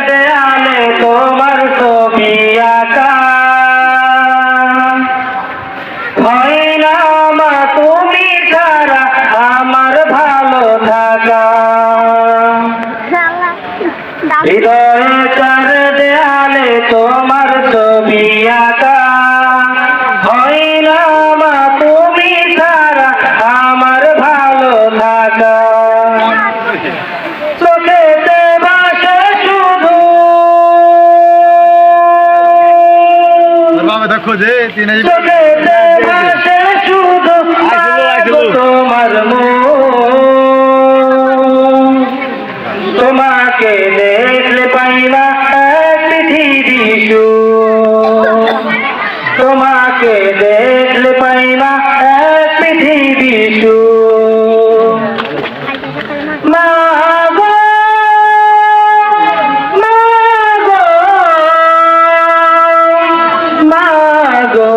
দেয়ালে তোমার ছবি আঁকা হয় না মা তুমি ছাড়া আমার ভালো থাকা হৃদয়ে চার দেয়ালে তোমার ছবি আঁকা হয় না মা তুমি ছাড়া আমার ভালো থাকা চোখেতে ভাসে শুধু চোখেতে ভাসে শুধু তোমার মুখ তোমাকে দেখলে পাই না এক পৃথিবী সুখ তোমাকে দেখলে পাই না এক পৃথিবী সুখ মা গো মা গো মা গো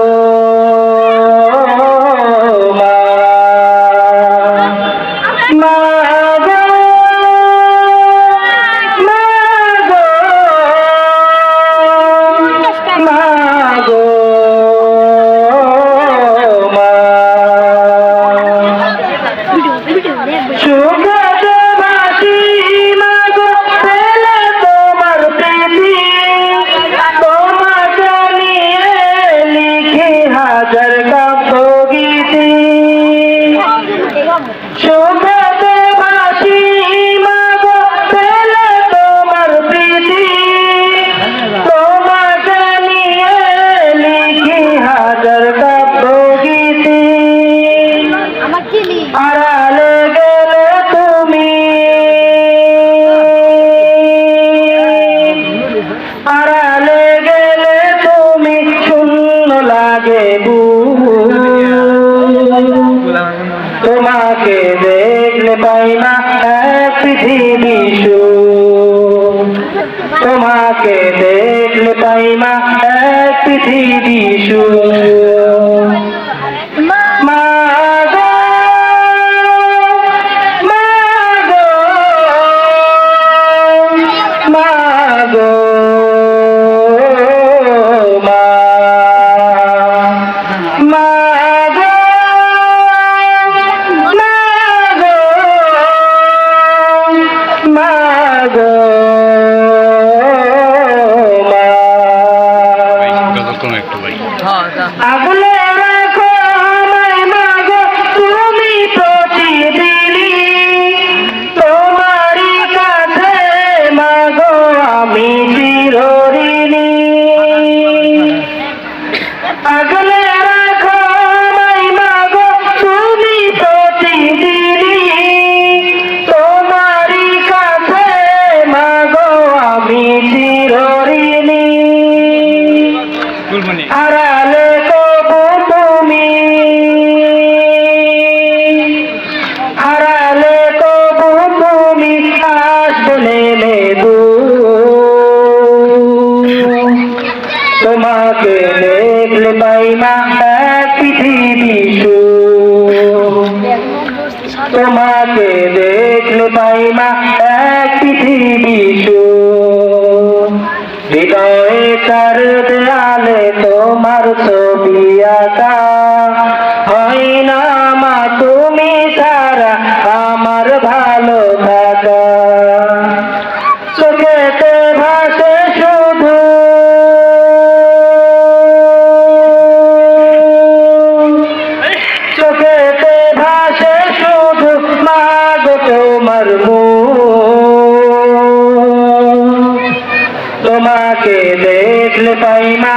মা মা গো আড়ালে গেলে তুমি আড়ালে গেলে তুমি শূন্য লাগে তোমাকে দেখলে পাই না এক পৃথিবী সুখ তোমাকে দেখলে পাই না এক পৃথিবী সুখ মা গো মা গো মা গো মা মা গো মা গো মা গো আগলে রাখো আমায় মা গো তুমি প্রতিদিনই তোমারই কাছে মা গো আমি চিরঋণী আগলে রাখো আমায় মা গো তুমি প্রতিদিনই তোমারই কাছে মা গো আমি চিরঋণী আড়ালে তবু তুমি আড়ালে তবু তুমি আসলে লেবু তোমাকে দেখলে পাই না এক পৃথিবী সুখ তোমাকে দেখলে পাই না এক পৃথিবী সুখ হৃদয়ে চার দেয়ালে তোমার ছবি আঁকা হয় না মা তুমি ছাড়া আমার ভালো থাকা চোখেতে ভাসে শুধু চোখেতে ভাসে শুধু মা গো তোমার মুখ তোমাকে দেখলে পাই না